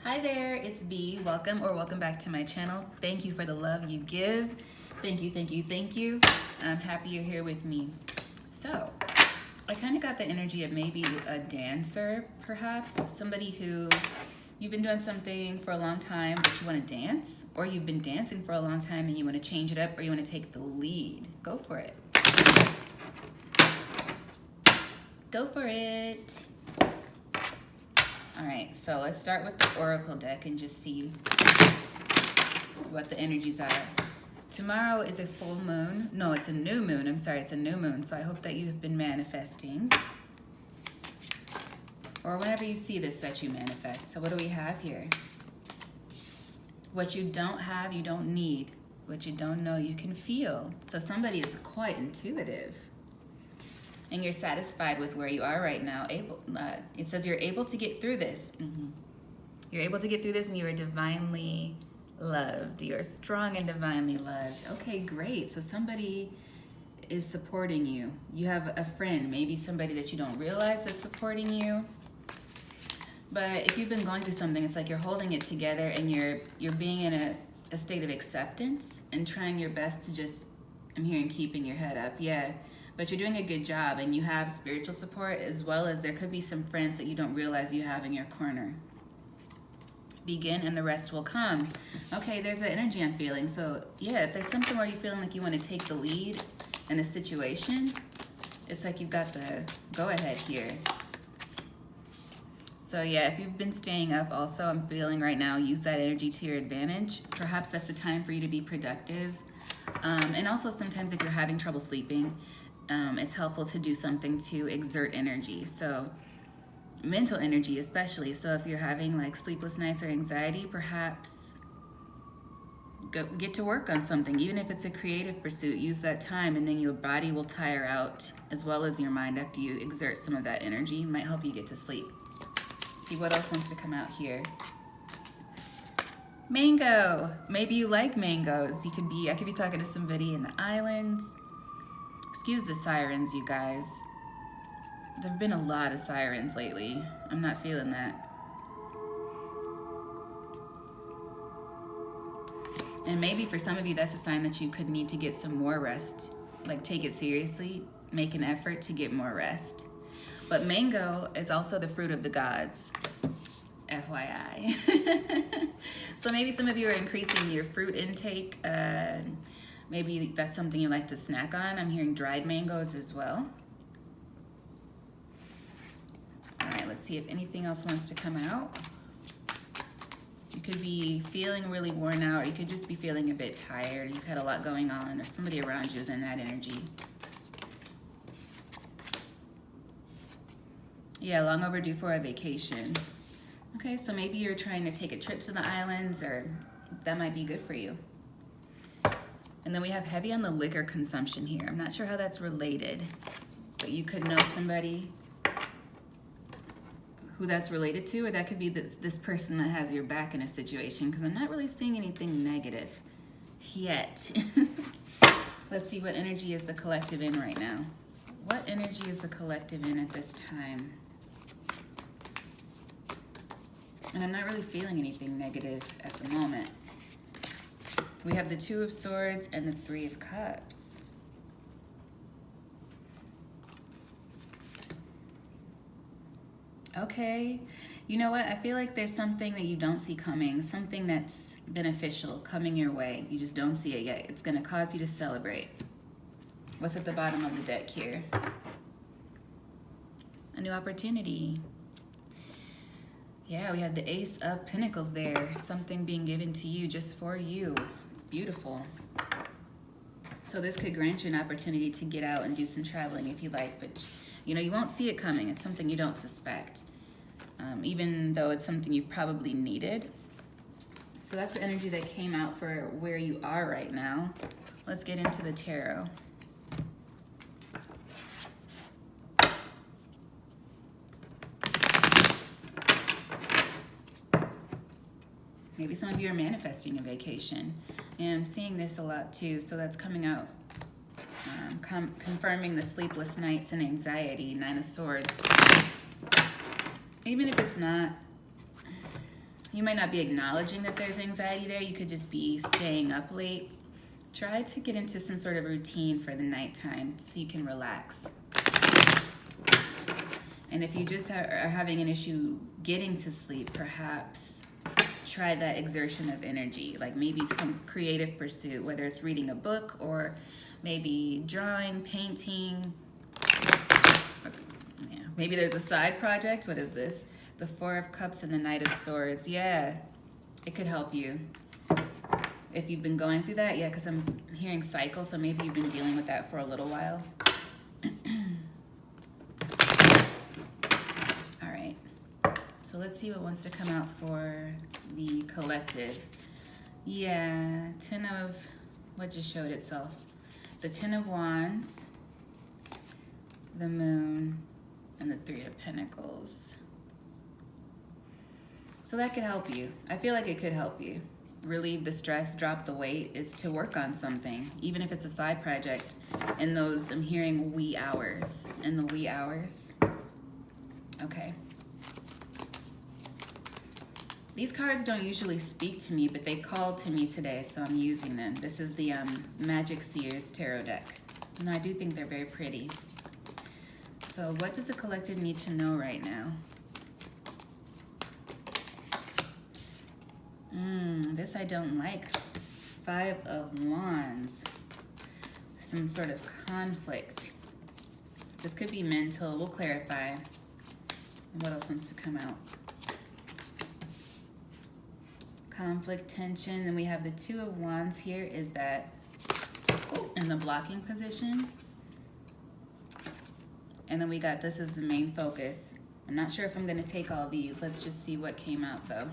Hi there, it's B. Welcome back to my channel. Thank you for the love you give. Thank you. I'm happy you're here with me. So, I kind of got the energy of maybe a dancer, perhaps. Somebody who you've been doing something for a long time, but you want to dance, or you've been dancing for a long time and you want to change it up, or you want to take the lead. Go for it. Go for it. All right, so let's start with the Oracle deck and just see what the energies are. Tomorrow is a full moon. No, it's a new moon. I'm sorry, it's a new moon. So I hope that you have been manifesting. Or whenever you see this, that you manifest. So what do we have here? What you don't have, you don't need. What you don't know, you can feel. So somebody is quite intuitive. And you're satisfied with where you are right now. It says you're able to get through this. You're able to get through this and you are divinely loved. You're strong and divinely loved. Okay, great. So somebody is supporting you. You have a friend, maybe somebody that you don't realize that's supporting you. But if you've been going through something, it's like you're holding it together and you're being in a state of acceptance and trying your best to just, I'm hearing keeping your head up. Yeah. But you're doing a good job and you have spiritual support, as well as there could be some friends that you don't realize you have in your corner. Begin and the rest will come. Okay, there's an energy I'm feeling. So yeah, if there's something where you're feeling like you want to take the lead in a situation, it's like you've got the go ahead here. So yeah, if you've been staying up also, I'm feeling right now, use that energy to your advantage. Perhaps that's a time for you to be productive. And also sometimes if you're having trouble sleeping, it's helpful to do something to exert energy. So mental energy especially. So if you're having like sleepless nights or anxiety, perhaps get to work on something. Even if it's a creative pursuit, use that time and then your body will tire out as well as your mind after you exert some of that energy. It might help you get to sleep. See what else wants to come out here. Mango. Maybe you like mangoes. I could be talking to somebody in the islands. Excuse the sirens, you guys. There have been a lot of sirens lately. I'm not feeling that. And maybe for some of you, that's a sign that you could need to get some more rest. Like take it seriously, make an effort to get more rest. But mango is also the fruit of the gods. FYI. So maybe some of you are increasing your fruit intake. Maybe that's something you like to snack on. I'm hearing dried mangoes as well. All right, let's see if anything else wants to come out. You could be feeling really worn out, or you could just be feeling a bit tired. You've had a lot going on, or somebody around you is in that energy. Yeah, long overdue for a vacation. Okay, so maybe you're trying to take a trip to the islands, or that might be good for you. And then we have heavy on the liquor consumption here. I'm not sure how that's related, but you could know somebody who that's related to, or that could be this person that has your back in a situation, because I'm not really seeing anything negative yet. Let's see what energy is the collective in right now. What energy is the collective in at this time? And I'm not really feeling anything negative at the moment. We have the Two of Swords and the Three of Cups. Okay, you know what? I feel like there's something that you don't see coming, something that's beneficial coming your way. You just don't see it yet. It's going to cause you to celebrate. What's at the bottom of the deck here? A new opportunity. Yeah, we have the Ace of Pentacles there. Something being given to you just for you. Beautiful. So this could grant you an opportunity to get out and do some traveling if you like, but you know, you won't see it coming. It's something you don't suspect, even though it's something you've probably needed. So that's the energy that came out for where you are right now. Let's get into the tarot. Maybe some of you are manifesting a vacation. And I'm seeing this a lot too, so that's coming out, confirming the sleepless nights and anxiety, Nine of Swords. Even if it's not You might not be acknowledging that there's anxiety there. You could just be staying up late. Try to get into some sort of routine for the nighttime so you can relax. And if you just are having an issue getting to sleep, perhaps try that exertion of energy, like maybe some creative pursuit, whether it's reading a book or maybe drawing, painting. Yeah, maybe there's a side project. What is this? The Four of Cups and the Knight of Swords. Yeah, it could help you. If you've been going through that, yeah, because I'm hearing cycle, so maybe you've been dealing with that for a little while. All right, so let's see what wants to come out for the collective. Yeah, what just showed itself? The Ten of Wands, the Moon, and the Three of Pentacles. So that could help you. I feel like it could help you. Relieve the stress, drop the weight, is to work on something, even if it's a side project. In those, I'm hearing wee hours. In the wee hours. Okay. These cards don't usually speak to me, but they called to me today, so I'm using them. This is the Magic Seers Tarot deck. And I do think they're very pretty. So what does the collective need to know right now? This I don't like. Five of Wands. Some sort of conflict. This could be mental. We'll clarify. And what else wants to come out? Conflict, tension. Then we have the Two of Wands here. Is that in the blocking position? And then we got this as the main focus. I'm not sure if I'm going to take all these. Let's just see what came out though.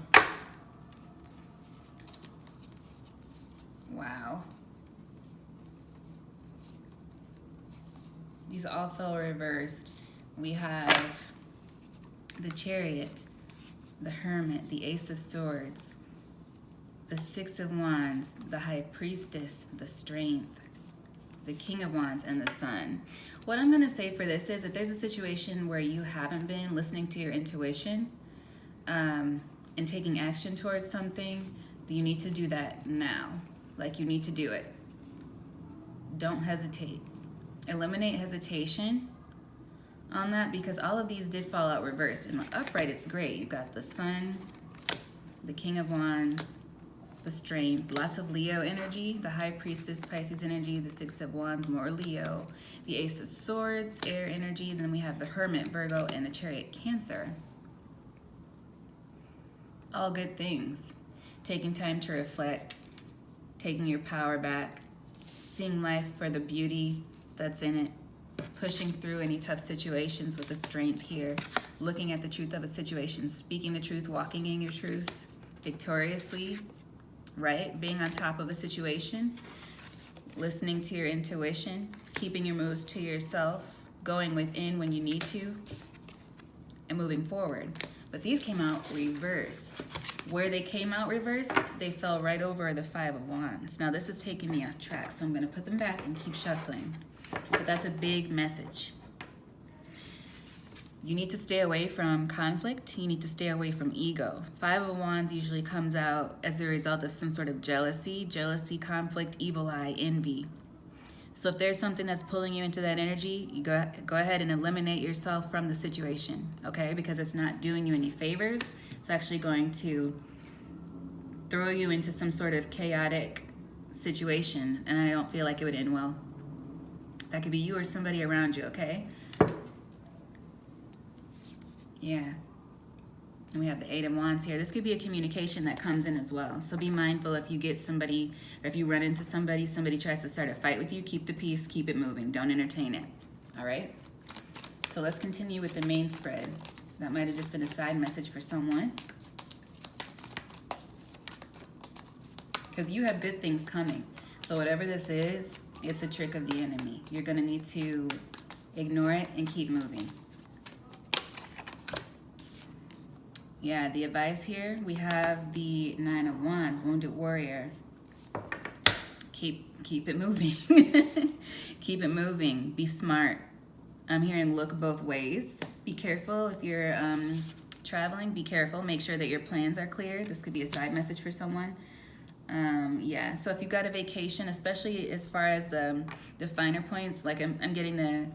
Wow. These all fell reversed. We have the Chariot, the Hermit, the Ace of Swords, the Six of Wands, the High Priestess, the Strength, the King of Wands, and the Sun. What I'm going to say for this is if there's a situation where you haven't been listening to your intuition and taking action towards something, you need to do that now. Like, you need to do it. Don't hesitate. Eliminate hesitation on that, because all of these did fall out reversed. In the upright, it's great. You've got the Sun, the King of Wands, the Strength, lots of Leo energy, the High Priestess, Pisces energy, the Six of Wands, more Leo, the Ace of Swords, air energy, then we have the Hermit, Virgo, and the Chariot, Cancer. All good things. Taking time to reflect, taking your power back, seeing life for the beauty that's in it, pushing through any tough situations with the Strength here, looking at the truth of a situation, speaking the truth, walking in your truth victoriously, right? Being on top of a situation, listening to your intuition, keeping your moves to yourself, going within when you need to, and moving forward. But these came out reversed. Where they came out reversed, they fell right over the Five of Wands. Now this is taking me off track, so I'm going to put them back and keep shuffling. But that's a big message. You need to stay away from conflict. You need to stay away from ego. Five of Wands usually comes out as the result of some sort of jealousy, conflict, evil eye, envy. So if there's something that's pulling you into that energy, you go ahead and eliminate yourself from the situation, okay? Because it's not doing you any favors. It's actually going to throw you into some sort of chaotic situation, and I don't feel like it would end well. That could be you or somebody around you, okay? Yeah. And we have the Eight of Wands here. This could be a communication that comes in as well. So be mindful if you get somebody, or if you run into somebody tries to start a fight with you, keep the peace, keep it moving. Don't entertain it. All right? So let's continue with the main spread. That might have just been a side message for someone. Because you have good things coming. So whatever this is, it's a trick of the enemy. You're going to need to ignore it and keep moving. Yeah, the advice here, we have the Nine of Wands, Wounded Warrior. Keep it moving. Keep it moving. Be smart. I'm hearing look both ways. Be careful if you're traveling, be careful. Make sure that your plans are clear. This could be a side message for someone. Yeah, so if you got a vacation, especially as far as the finer points, like I'm getting the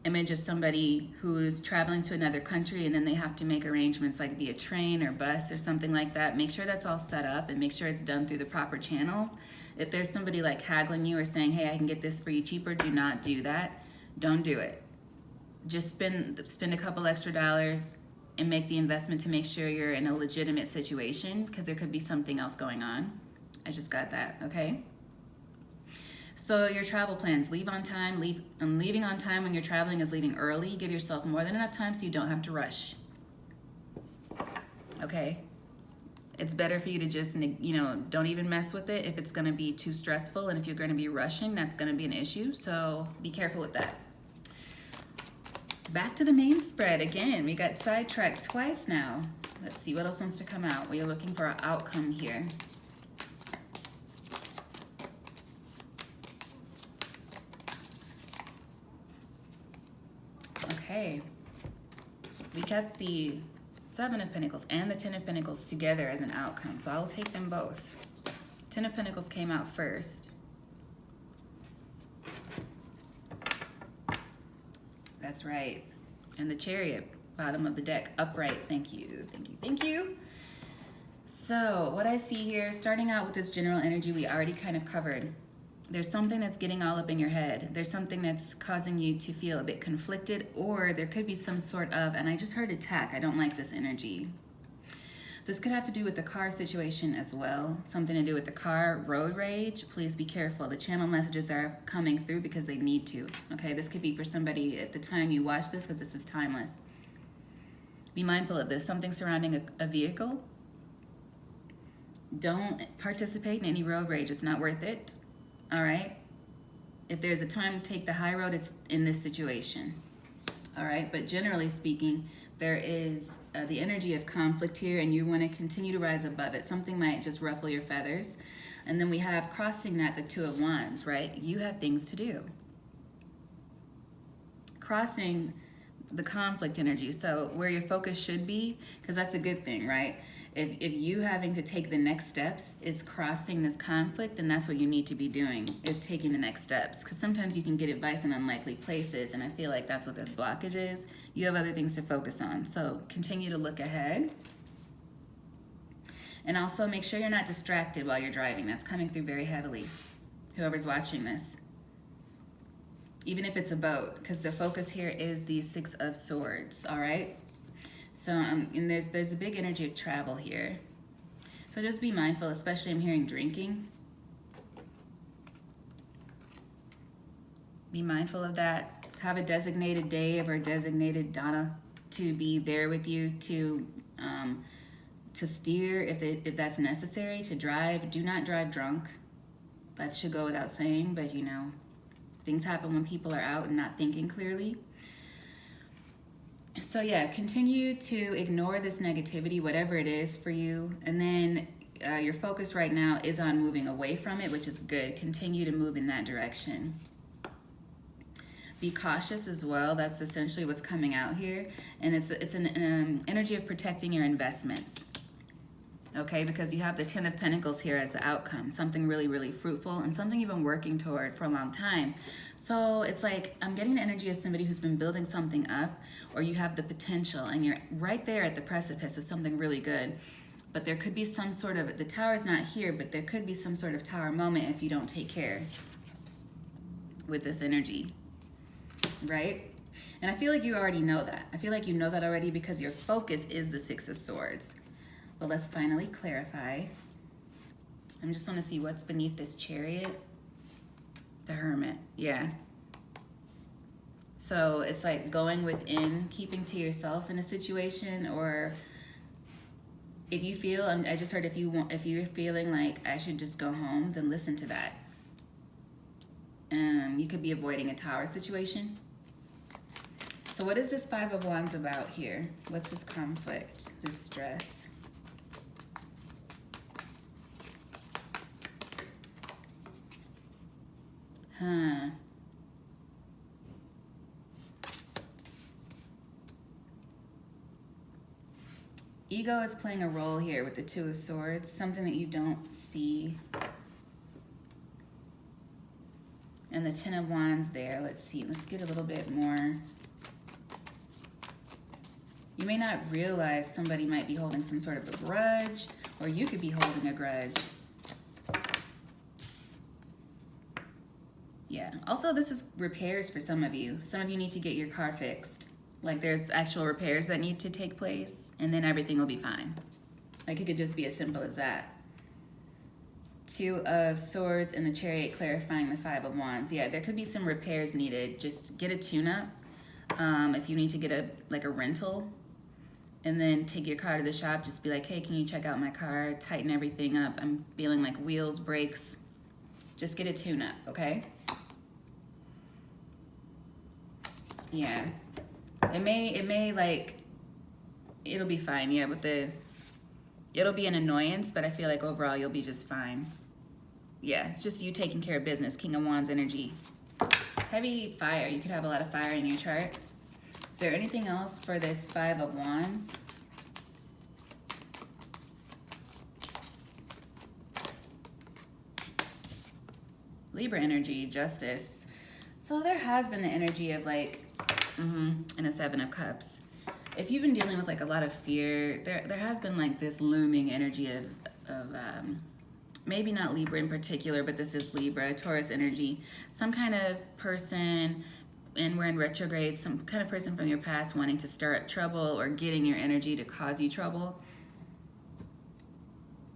image of somebody who's traveling to another country and then they have to make arrangements like via train or bus or something like that. Make sure that's all set up and make sure it's done through the proper channels. If there's somebody like haggling you or saying, hey, I can get this for you cheaper, do not do that. Don't do it. Just spend a couple extra dollars and make the investment to make sure you're in a legitimate situation, because there could be something else going on. I just got that, okay? So your travel plans, leave on time. Leaving on time when you're traveling is leaving early. Give yourself more than enough time so you don't have to rush, okay? It's better for you to just, don't even mess with it if it's gonna be too stressful, and if you're gonna be rushing, that's gonna be an issue, so be careful with that. Back to the main spread again. We got sidetracked twice now. Let's see what else wants to come out. We are looking for an outcome here. Okay. We got the Seven of Pentacles and the Ten of Pentacles together as an outcome, so I'll take them both. Ten of Pentacles came out first. That's right. And the Chariot, bottom of the deck, upright. Thank you, thank you, thank you. So what I see here, starting out with this general energy we already kind of covered. There's something that's getting all up in your head. There's something that's causing you to feel a bit conflicted, or there could be some sort of, and I just heard attack. I don't like this energy. This could have to do with the car situation as well. Something to do with the car, road rage. Please be careful. The channel messages are coming through because they need to. Okay, this could be for somebody at the time you watch this, because this is timeless. Be mindful of this. Something surrounding a vehicle. Don't participate in any road rage. It's not worth it. All right? If there's a time to take the high road, it's in this situation. All right? But generally speaking, there is the energy of conflict here, and you want to continue to rise above it. Something might just ruffle your feathers. And then we have crossing that, the Two of Wands, right? You have things to do. Crossing the conflict energy, so where your focus should be, because that's a good thing, right? If you having to take the next steps is crossing this conflict, then that's what you need to be doing, is taking the next steps. Because sometimes you can get advice in unlikely places, and I feel like that's what this blockage is. You have other things to focus on, so continue to look ahead. And also make sure you're not distracted while you're driving. That's coming through very heavily, whoever's watching this. Even if it's a boat, because the focus here is the Six of Swords, all right? So, and there's a big energy of travel here. So just be mindful, especially I'm hearing drinking. Be mindful of that. Have a designated Dave or designated Donna to be there with you to steer if that's necessary, to drive. Do not drive drunk. That should go without saying, but things happen when people are out and not thinking clearly. So yeah, continue to ignore this negativity, whatever it is for you. And then your focus right now is on moving away from it, which is good. Continue to move in that direction. Be cautious as well. That's essentially what's coming out here. And it's an energy of protecting your investments. Okay, because you have the Ten of Pentacles here as the outcome, something really, really fruitful and something you've been working toward for a long time. So it's like I'm getting the energy of somebody who's been building something up, or you have the potential and you're right there at the precipice of something really good. But there could be some sort of, the tower's not here, but there could be some sort of tower moment if you don't take care with this energy, right? And I feel like you already know that. I feel like you know that already because your focus is the Six of Swords. But let's finally clarify. I just want to see what's beneath this Chariot. The Hermit, yeah. So it's like going within, keeping to yourself in a situation, or if you feel, I just heard if you're feeling like I should just go home, then listen to that. You could be avoiding a tower situation. So what is this Five of Wands about here? What's this conflict, this stress? Ego is playing a role here with the Two of Swords, something that you don't see. And the Ten of Wands there. Let's see. Let's get a little bit more. You may not realize somebody might be holding some sort of a grudge, or you could be holding a grudge. Yeah. Also, this is repairs for some of you. Some of you need to get your car fixed. Like there's actual repairs that need to take place, and then everything will be fine. Like it could just be as simple as that. Two of Swords and the Chariot clarifying the Five of Wands. Yeah, there could be some repairs needed. Just get a tune-up. If you need to get a rental, and then take your car to the shop, just be like, hey, can you check out my car? Tighten everything up. I'm feeling like wheels, brakes. Just get a tune-up, okay? Yeah. It may like, it'll be fine. Yeah, it'll be an annoyance, but I feel like overall you'll be just fine. Yeah, it's just you taking care of business. King of Wands energy. Heavy fire. You could have a lot of fire in your chart. Is there anything else for this Five of Wands? Libra energy, Justice. So there has been the energy of like, and a Seven of Cups. If you've been dealing with like a lot of fear, there has been like this looming energy of maybe not Libra in particular, but this is Libra, Taurus energy. Some kind of person, and we're in retrograde, some kind of person from your past wanting to start trouble or getting your energy to cause you trouble.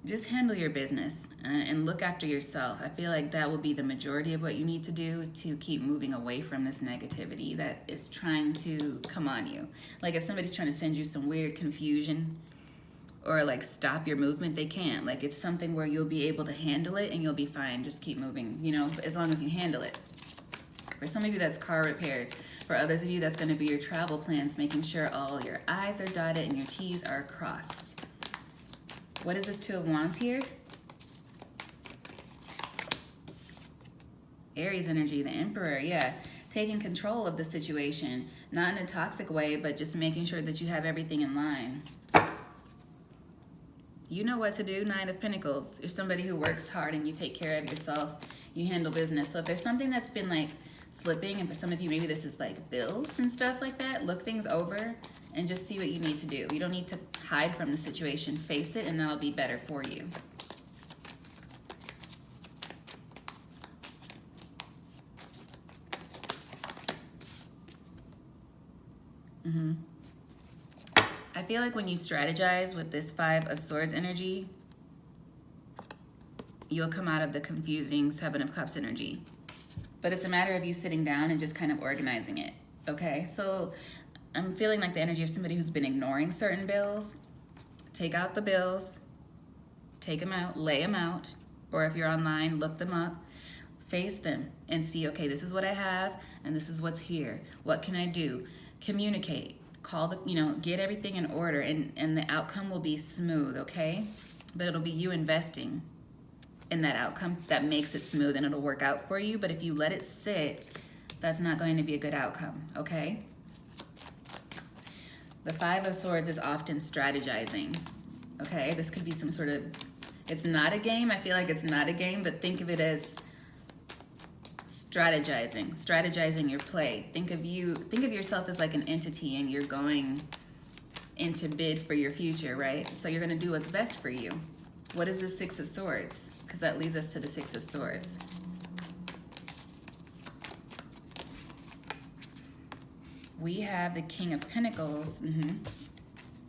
Just handle your business and look after yourself. I feel like that will be the majority of what you need to do to keep moving away from this negativity that is trying to come on you. Like if somebody's trying to send you some weird confusion or like stop your movement, they can't. Like it's something where you'll be able to handle it and you'll be fine. Just keep moving, you know, as long as you handle it. For some of you, that's car repairs. For others of you, that's going to be your travel plans, making sure all your I's are dotted and your T's are crossed. What is this Two of Wands here? Aries energy, the Emperor, yeah. Taking control of the situation. Not in a toxic way, but just making sure that you have everything in line. You know what to do, Nine of Pentacles. You're somebody who works hard and you take care of yourself. You handle business. So if there's something that's been like slipping, and for some of you, maybe this is like bills and stuff like that, look things over and just see what you need to do. You don't need to hide from the situation. Face it, and that'll be better for you. I feel like when you strategize with this Five of Swords energy, you'll come out of the confusing Seven of Cups energy. But it's a matter of you sitting down and just kind of organizing it, okay? So I'm feeling like the energy of somebody who's been ignoring certain bills. Take out the bills, take them out, lay them out, or if you're online, look them up, face them and see, okay, this is what I have and this is what's here. What can I do? Communicate, call the, you know, get everything in order, and the outcome will be smooth, okay? But it'll be you investing in that outcome that makes it smooth, and it'll work out for you. But if you let it sit, that's not going to be a good outcome, okay? The Five of Swords is often strategizing, okay? This could be some sort of, it's not a game. I feel like it's not a game, but think of it as strategizing your play. Think of yourself as like an entity, and you're going into bid for your future, right? So you're gonna do what's best for you. What is the Six of Swords? Because that leads us to the Six of Swords. We have the King of Pentacles,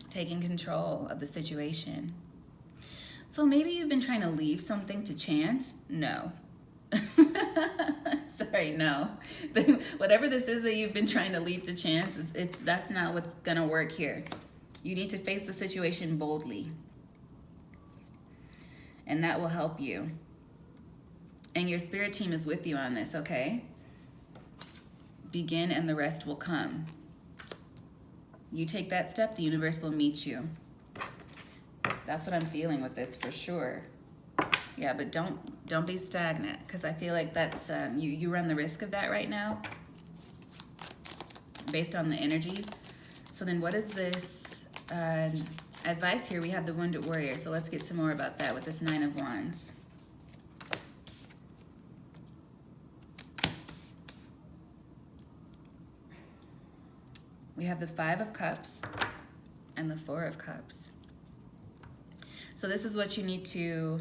taking control of the situation. So maybe you've been trying to leave something to chance. No. Sorry, no. Whatever this is that you've been trying to leave to chance, that's not what's gonna work here. You need to face the situation boldly, and that will help you. And your spirit team is with you on this, okay? Begin and the rest will come. You take that step, the universe will meet you. That's what I'm feeling with this for sure. Yeah, but don't be stagnant, because I feel like that's you run the risk of that right now based on the energy. So then what is this Advice here, we have the Wounded Warrior, so let's get some more about that with this Nine of Wands. We have the Five of Cups and the Four of Cups. So this is what you need to,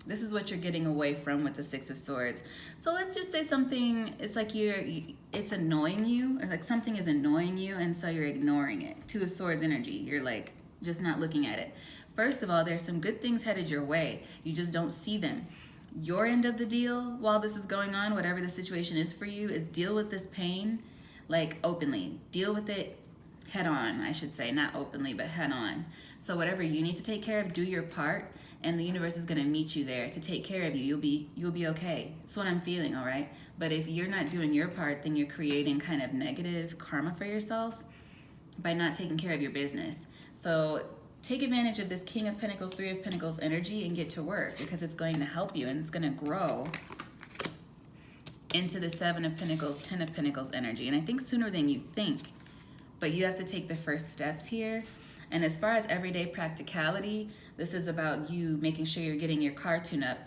this is what you're getting away from with the Six of Swords. So let's just say something, it's like it's annoying you, or like something is annoying you, and so you're ignoring it. Two of Swords energy, you're like just not looking at it. First of all, there's some good things headed your way. You just don't see them. Your end of the deal while this is going on, whatever the situation is for you, is deal with this pain like openly. Deal with it head on, I should say, not openly, but head on. So whatever you need to take care of, do your part, and the universe is going to meet you there to take care of you. You'll be okay. That's what I'm feeling, all right? But if you're not doing your part, then you're creating kind of negative karma for yourself by not taking care of your business. So take advantage of this King of Pentacles, Three of Pentacles energy and get to work, because it's going to help you and it's going to grow into the Seven of Pentacles, Ten of Pentacles energy. And I think sooner than you think, but you have to take the first steps here. And as far as everyday practicality, this is about you making sure you're getting your car tuned up.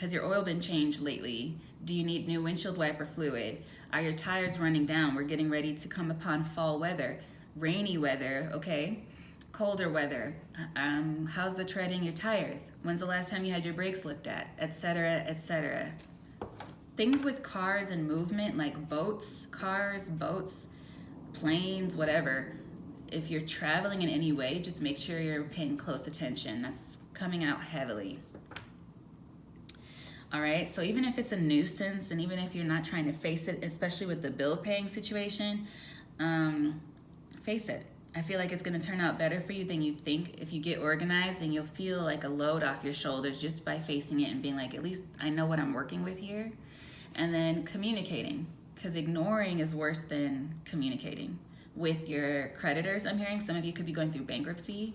Has your oil been changed lately? Do you need new windshield wiper fluid? Are your tires running down? We're getting ready to come upon fall weather, rainy weather, okay? Colder weather. How's the tread in your tires? When's the last time you had your brakes looked at? Etc., etc. Things with cars and movement, like boats, cars, boats, planes, whatever. If you're traveling in any way, just make sure you're paying close attention. That's coming out heavily. All right, so even if it's a nuisance and even if you're not trying to face it, especially with the bill paying situation, face it. I feel like it's gonna turn out better for you than you think if you get organized, and you'll feel like a load off your shoulders just by facing it and being like, at least I know what I'm working with here. And then communicating, because ignoring is worse than communicating. With your creditors, I'm hearing some of you could be going through bankruptcy.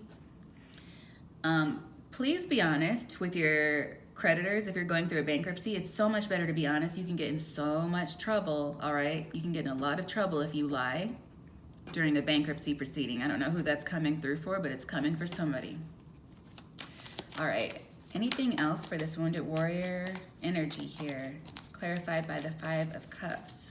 Please be honest with your creditors. If you're going through a bankruptcy, it's so much better to be honest. You can get in so much trouble, all right? You can get in a lot of trouble if you lie during a bankruptcy proceeding. I don't know who that's coming through for, but it's coming for somebody. All right, anything else for this Wounded Warrior energy here? Clarified by the Five of Cups.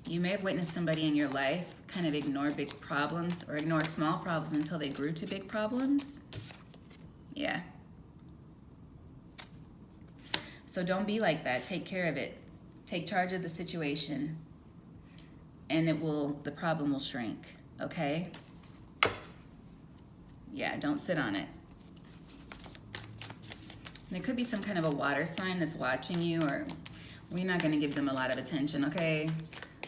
You may have witnessed somebody in your life kind of ignore big problems or ignore small problems until they grew to big problems. Yeah. So don't be like that. Take care of it. Take charge of the situation, and the problem will shrink, okay? Yeah, don't sit on it. There could be some kind of a water sign that's watching you, or we're not going to give them a lot of attention, okay?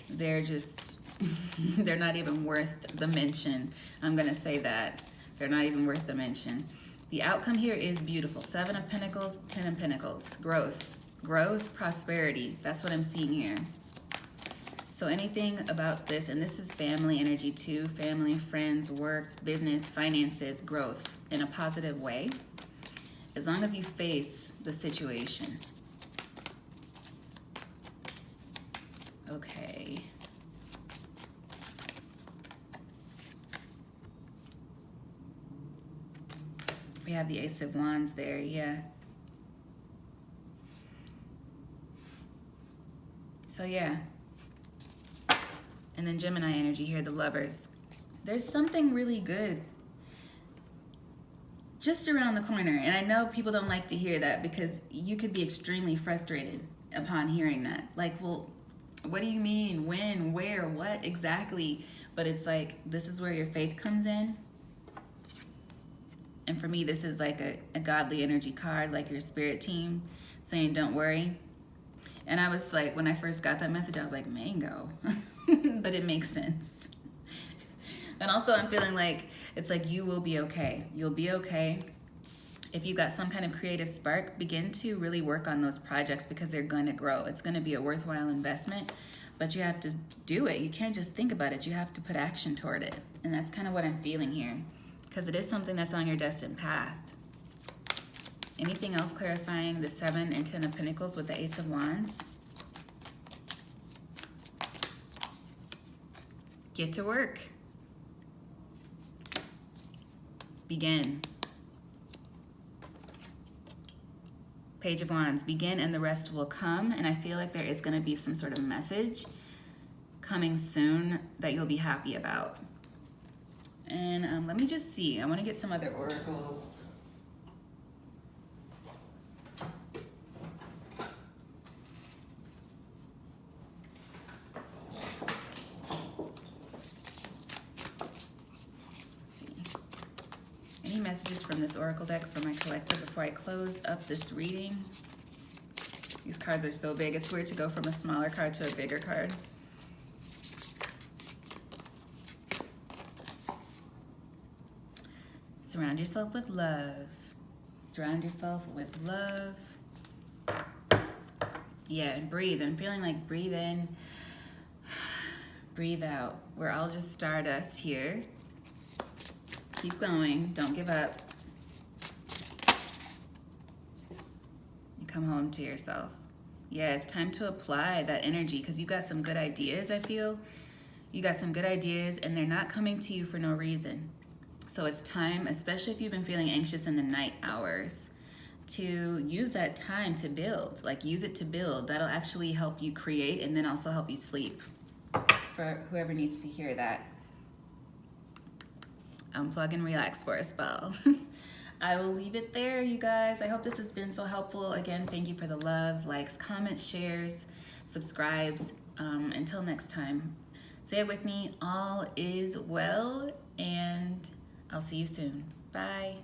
They're just, they're not even worth the mention. I'm going to say that. They're not even worth the mention. The outcome here is beautiful. Seven of Pentacles, Ten of Pentacles. Growth. Growth, prosperity. That's what I'm seeing here. So anything about this, and this is family energy too. Family, friends, work, business, finances, growth in a positive way. As long as you face the situation. Okay. We have the Ace of Wands there, yeah. So yeah. And then Gemini energy here, the Lovers. There's something really good just around the corner. And I know people don't like to hear that, because you could be extremely frustrated upon hearing that. Like, well, what do you mean? When? Where? What exactly? But it's like, this is where your faith comes in. And for me, this is like a godly energy card, like your spirit team saying, don't worry. And I was like, when I first got that message, I was like, mango. But it makes sense. And also I'm feeling like, it's like you will be okay. You'll be okay. If you got some kind of creative spark, begin to really work on those projects, because they're going to grow. It's going to be a worthwhile investment, but you have to do it. You can't just think about it. You have to put action toward it. And that's kind of what I'm feeling here, because it is something that's on your destined path. Anything else clarifying the Seven and Ten of Pentacles with the Ace of Wands? Get to work. Begin. Page of Wands, begin and the rest will come. And I feel like there is going to be some sort of message coming soon that you'll be happy about. And let me just see. I want to get some other oracles. Any messages from this oracle deck for my collective before I close up this reading? These cards are so big. It's weird to go from a smaller card to a bigger card. Surround yourself with love. Surround yourself with love. Yeah, and breathe. I'm feeling like breathe in, breathe out. We're all just stardust here. Keep going. Don't give up. You come home to yourself. Yeah, it's time to apply that energy because you got some good ideas, I feel. You got some good ideas and they're not coming to you for no reason. So it's time, especially if you've been feeling anxious in the night hours, to use that time to build. Like, use it to build. That'll actually help you create and then also help you sleep. For whoever needs to hear that. Unplug and relax for a spell. I will leave it there, you guys. I hope this has been so helpful. Again, thank you for the love, likes, comments, shares, subscribes. Until next time, say it with me, all is well, and I'll see you soon. Bye.